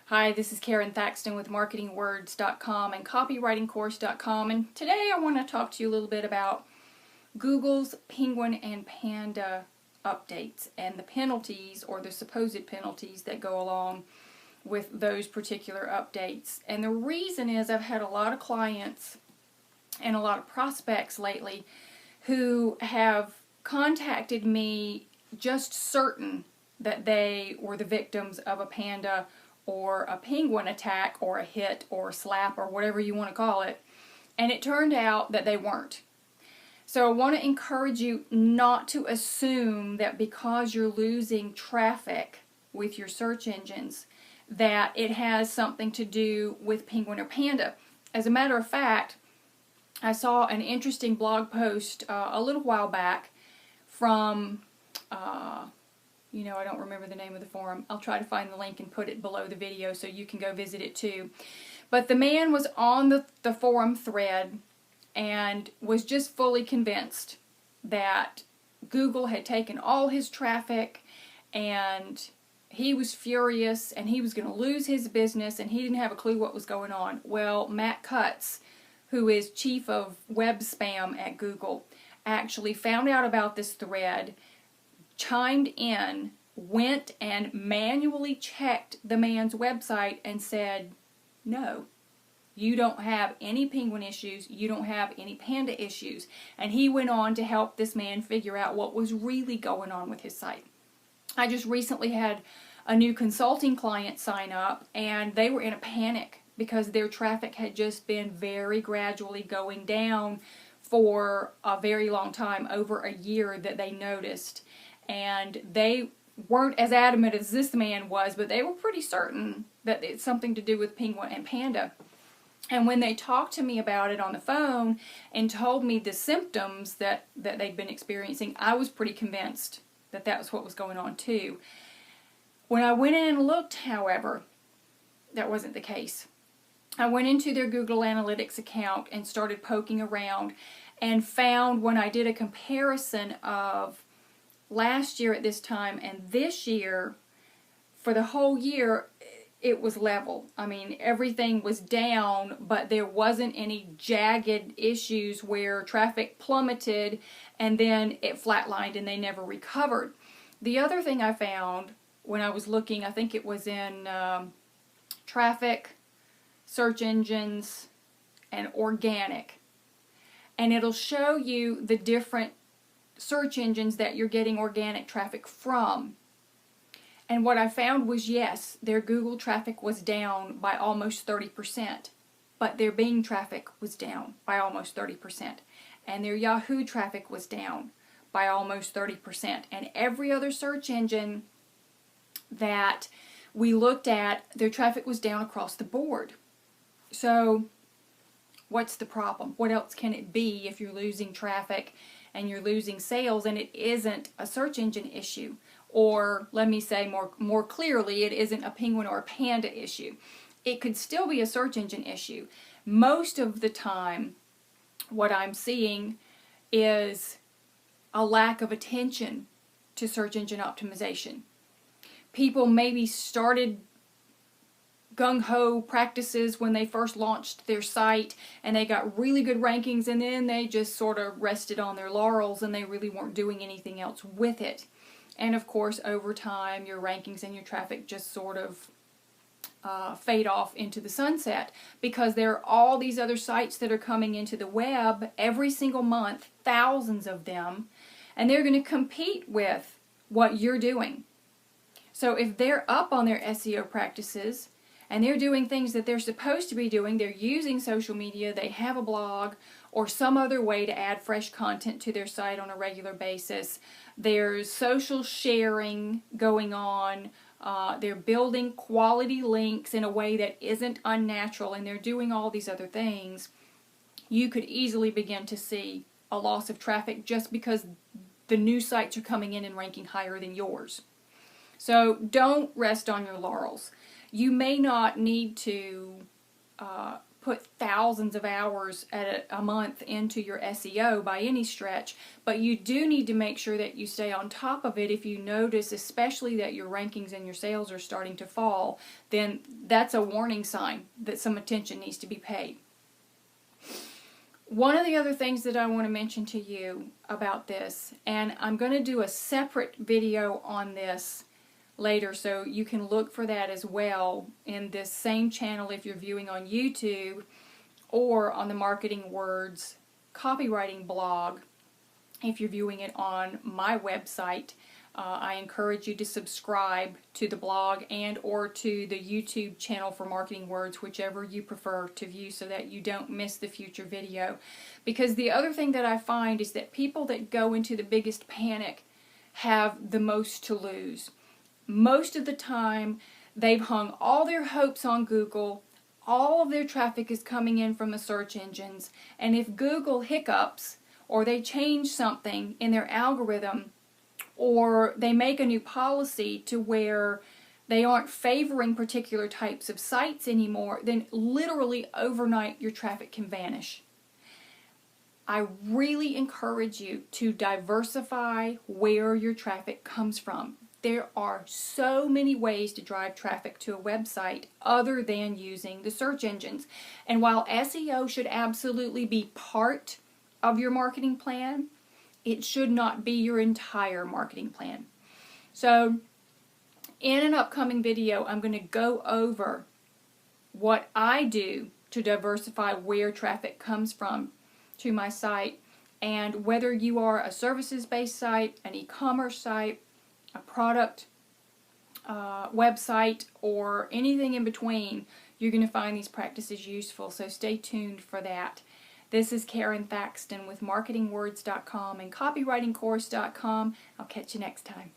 Hi, this is Karon Thackston with marketingwords.com and copywritingcourse.com, and today I want to talk to you a little bit about Google's Penguin and Panda updates and the penalties or the supposed penalties that go along with those particular updates. And the reason is I've had a lot of clients and a lot of prospects lately who have contacted me just certain that they were the victims of a panda or a penguin attack or a hit or a slap or whatever you want to call it, and it turned out that they weren't. So I want to encourage you not to assume that because you're losing traffic with your search engines that it has something to do with penguin or panda. As a matter of fact, I saw an interesting blog post a little while back from I don't remember the name of the forum. I'll try to find the link and put it below the video so you can go visit it too. But the man was on the forum thread and was just fully convinced that Google had taken all his traffic, and he was furious and he was going to lose his business and he didn't have a clue what was going on. Well, Matt Cutts, who is chief of web spam at Google, actually found out about this thread, chimed in, went and manually checked the man's website and said, no, you don't have any penguin issues, you don't have any panda issues. And he went on to help this man figure out what was really going on with his site. I just recently had a new consulting client sign up, and they were in a panic because their traffic had just been very gradually going down for a very long time, over a year that they noticed. And they weren't as adamant as this man was, but they were pretty certain that it's something to do with penguin and panda. And when they talked to me about it on the phone and told me the symptoms that they'd been experiencing, I was pretty convinced that that was what was going on too. When I went in and looked, however, that wasn't the case. I went into their Google Analytics account and started poking around and found, when I did a comparison of last year at this time and this year, for the whole year, it was level. I mean, everything was down, but there wasn't any jagged issues where traffic plummeted and then it flatlined and they never recovered. The other thing I found when I was looking, I think it was in traffic, search engines, and organic, and it'll show you the different search engines that you're getting organic traffic from. And what I found was, yes, their Google traffic was down by almost 30%, but their Bing traffic was down by almost 30%, and their Yahoo traffic was down by almost 30%, and every other search engine that we looked at, their traffic was down across the board. So what's the problem? What else can it be if you're losing traffic and you're losing sales and it isn't a search engine issue? Or let me say more clearly, it isn't a penguin or a panda issue. It could still be a search engine issue. Most of the time, what I'm seeing is a lack of attention to search engine optimization. People maybe started gung-ho practices when they first launched their site and they got really good rankings, and then they just sort of rested on their laurels and they really weren't doing anything else with it. And of course, over time, your rankings and your traffic just sort of fade off into the sunset, because there are all these other sites that are coming into the web every single month, thousands of them, and they're going to compete with what you're doing. So if they're up on their SEO practices and they're doing things that they're supposed to be doing, they're using social media, they have a blog or some other way to add fresh content to their site on a regular basis, there's social sharing going on, they're building quality links in a way that isn't unnatural, and they're doing all these other things, you could easily begin to see a loss of traffic just because the new sites are coming in and ranking higher than yours. So don't rest on your laurels. You may not need to put thousands of hours at a month into your SEO by any stretch, but you do need to make sure that you stay on top of it. If you notice especially that your rankings and your sales are starting to fall, then that's a warning sign that some attention needs to be paid. One of the other things that I want to mention to you about this, and I'm going to do a separate video on this later, so you can look for that as well in this same channel if you're viewing on YouTube, or on the Marketing Words copywriting blog if you're viewing it on my website. I encourage you to subscribe to the blog and or to the YouTube channel for Marketing Words, whichever you prefer to view, so that you don't miss the future video. Because the other thing that I find is that people that go into the biggest panic have the most to lose. Most of the time, they've hung all their hopes on Google. All of their traffic is coming in from the search engines. And if Google hiccups, or they change something in their algorithm, or they make a new policy to where they aren't favoring particular types of sites anymore, then literally overnight your traffic can vanish. I really encourage you to diversify where your traffic comes from. There are so many ways to drive traffic to a website other than using the search engines. And while SEO should absolutely be part of your marketing plan, it should not be your entire marketing plan. So in an upcoming video, I'm going to go over what I do to diversify where traffic comes from to my site, and whether you are a services-based site, an e-commerce site, a product website, or anything in between, you're going to find these practices useful, so stay tuned for that. This is Karon Thackston with marketingwords.com and copywritingcourse.com. I'll catch you next time.